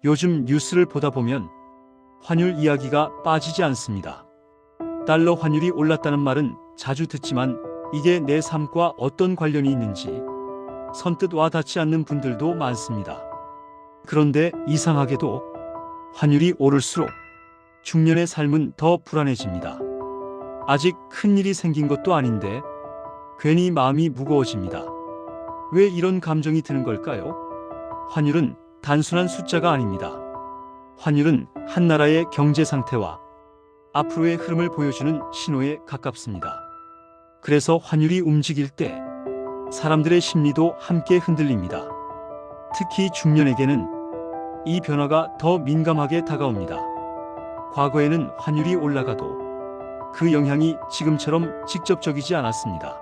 요즘 뉴스를 보다 보면 환율 이야기가 빠지지 않습니다. 달러 환율이 올랐다는 말은 자주 듣지만 이게 내 삶과 어떤 관련이 있는지 선뜻 와닿지 않는 분들도 많습니다. 그런데 이상하게도 환율이 오를수록 중년의 삶은 더 불안해집니다. 아직 큰 일이 생긴 것도 아닌데 괜히 마음이 무거워집니다. 왜 이런 감정이 드는 걸까요? 환율은 단순한 숫자가 아닙니다. 환율은 한 나라의 경제 상태와 앞으로의 흐름을 보여주는 신호에 가깝습니다. 그래서 환율이 움직일 때 사람들의 심리도 함께 흔들립니다. 특히 중년에게는 이 변화가 더 민감하게 다가옵니다. 과거에는 환율이 올라가도 그 영향이 지금처럼 직접적이지 않았습니다.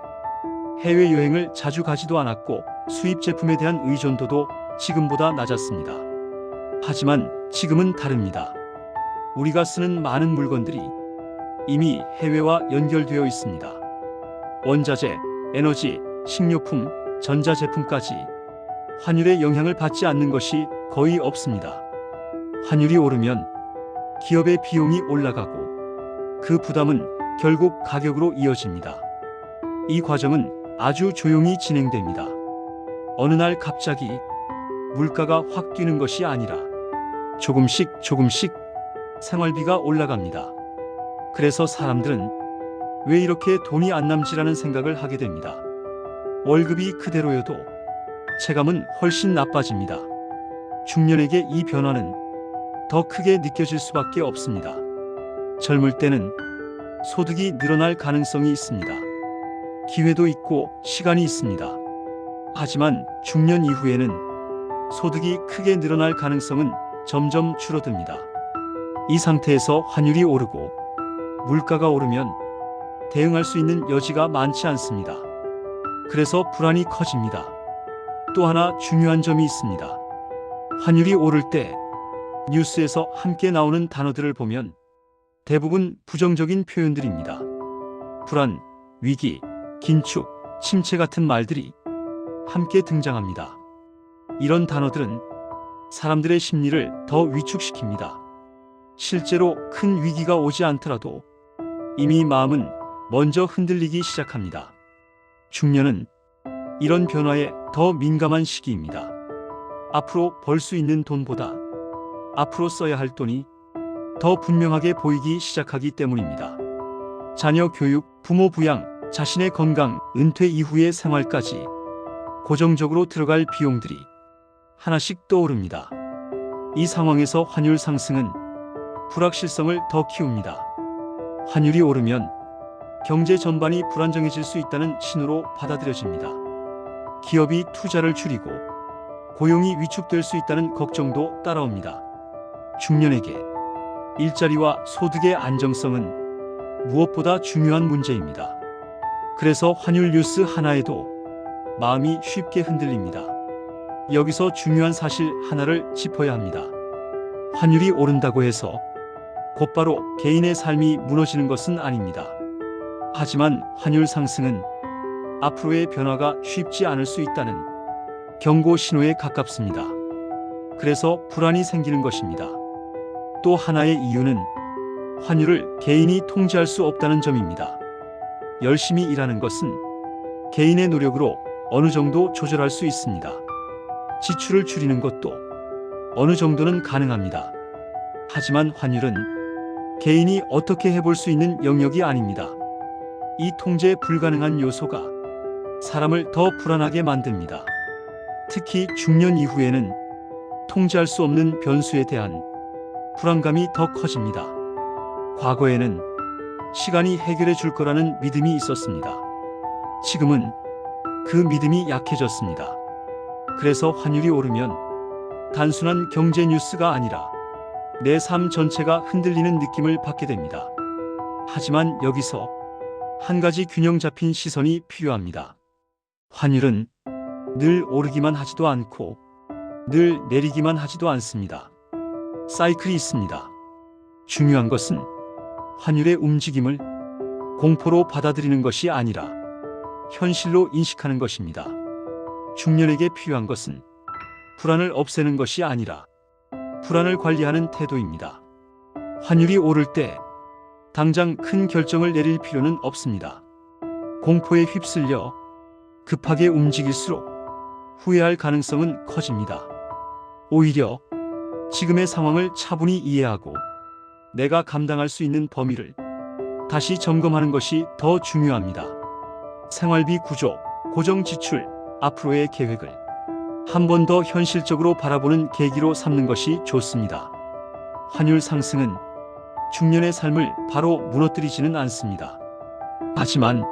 해외여행을 자주 가지도 않았고 수입 제품에 대한 의존도도 지금보다 낮았습니다. 하지만 지금은 다릅니다. 우리가 쓰는 많은 물건들이 이미 해외와 연결되어 있습니다. 원자재, 에너지, 식료품, 전자제품까지 환율의 영향을 받지 않는 것이 거의 없습니다. 환율이 오르면 기업의 비용이 올라가고 그 부담은 결국 가격으로 이어집니다. 이 과정은 아주 조용히 진행됩니다. 어느 날 갑자기 물가가 확 뛰는 것이 아니라 조금씩 생활비가 올라갑니다. 그래서 사람들은 왜 이렇게 돈이 안 남지라는 생각을 하게 됩니다. 월급이 그대로여도 체감은 훨씬 나빠집니다. 중년에게 이 변화는 더 크게 느껴질 수밖에 없습니다. 젊을 때는 소득이 늘어날 가능성이 있습니다. 기회도 있고 시간이 있습니다. 하지만 중년 이후에는 소득이 크게 늘어날 가능성은 점점 줄어듭니다. 이 상태에서 환율이 오르고 물가가 오르면 대응할 수 있는 여지가 많지 않습니다. 그래서 불안이 커집니다. 또 하나 중요한 점이 있습니다. 환율이 오를 때 뉴스에서 함께 나오는 단어들을 보면 대부분 부정적인 표현들입니다. 불안, 위기, 긴축, 침체 같은 말들이 함께 등장합니다. 이런 단어들은 사람들의 심리를 더 위축시킵니다. 실제로 큰 위기가 오지 않더라도 이미 마음은 먼저 흔들리기 시작합니다. 중년은 이런 변화에 더 민감한 시기입니다. 앞으로 벌 수 있는 돈보다 앞으로 써야 할 돈이 더 분명하게 보이기 시작하기 때문입니다. 자녀 교육, 부모 부양, 자신의 건강, 은퇴 이후의 생활까지 고정적으로 들어갈 비용들이 하나씩 떠오릅니다. 이 상황에서 환율 상승은 불확실성을 더 키웁니다. 환율이 오르면 경제 전반이 불안정해질 수 있다는 신호로 받아들여집니다. 기업이 투자를 줄이고 고용이 위축될 수 있다는 걱정도 따라옵니다. 중년에게 일자리와 소득의 안정성은 무엇보다 중요한 문제입니다. 그래서 환율 뉴스 하나에도 마음이 쉽게 흔들립니다. 여기서 중요한 사실 하나를 짚어야 합니다. 환율이 오른다고 해서 곧바로 개인의 삶이 무너지는 것은 아닙니다. 하지만 환율 상승은 앞으로의 변화가 쉽지 않을 수 있다는 경고 신호에 가깝습니다. 그래서 불안이 생기는 것입니다. 또 하나의 이유는 환율을 개인이 통제할 수 없다는 점입니다. 열심히 일하는 것은 개인의 노력으로 어느 정도 조절할 수 있습니다. 지출을 줄이는 것도 어느 정도는 가능합니다. 하지만 환율은 개인이 어떻게 해볼 수 있는 영역이 아닙니다. 이 통제 불가능한 요소가 사람을 더 불안하게 만듭니다. 특히 중년 이후에는 통제할 수 없는 변수에 대한 불안감이 더 커집니다. 과거에는 시간이 해결해 줄 거라는 믿음이 있었습니다. 지금은 그 믿음이 약해졌습니다. 그래서 환율이 오르면 단순한 경제 뉴스가 아니라 내 삶 전체가 흔들리는 느낌을 받게 됩니다. 하지만 여기서 한 가지 균형 잡힌 시선이 필요합니다. 환율은 늘 오르기만 하지도 않고 늘 내리기만 하지도 않습니다. 사이클이 있습니다. 중요한 것은 환율의 움직임을 공포로 받아들이는 것이 아니라 현실로 인식하는 것입니다. 중년에게 필요한 것은 불안을 없애는 것이 아니라 불안을 관리하는 태도입니다. 환율이 오를 때 당장 큰 결정을 내릴 필요는 없습니다. 공포에 휩쓸려 급하게 움직일수록 후회할 가능성은 커집니다. 오히려 지금의 상황을 차분히 이해하고 내가 감당할 수 있는 범위를 다시 점검하는 것이 더 중요합니다. 생활비 구조, 고정 지출, 앞으로의 계획을 한 번 더 현실적으로 바라보는 계기로 삼는 것이 좋습니다. 환율 상승은 중년의 삶을 바로 무너뜨리지는 않습니다. 하지만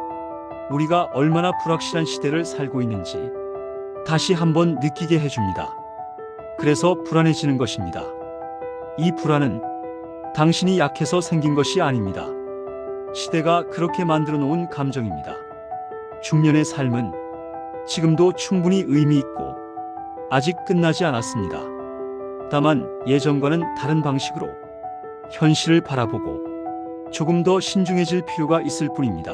우리가 얼마나 불확실한 시대를 살고 있는지 다시 한번 느끼게 해줍니다. 그래서 불안해지는 것입니다. 이 불안은 당신이 약해서 생긴 것이 아닙니다. 시대가 그렇게 만들어 놓은 감정입니다. 중년의 삶은 지금도 충분히 의미 있고 아직 끝나지 않았습니다. 다만 예전과는 다른 방식으로 현실을 바라보고 조금 더 신중해질 필요가 있을 뿐입니다.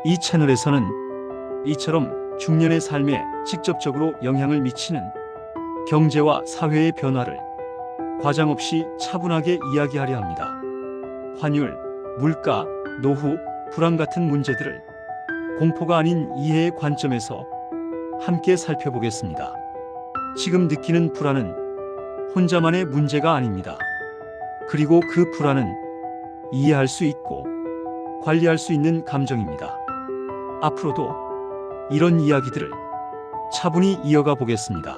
이 채널에서는 이처럼 중년의 삶에 직접적으로 영향을 미치는 경제와 사회의 변화를 과장 없이 차분하게 이야기하려 합니다. 환율, 물가, 노후, 불안 같은 문제들을 공포가 아닌 이해의 관점에서 함께 살펴보겠습니다. 지금 느끼는 불안은 혼자만의 문제가 아닙니다. 그리고 그 불안은 이해할 수 있고 관리할 수 있는 감정입니다. 앞으로도 이런 이야기들을 차분히 이어가 보겠습니다.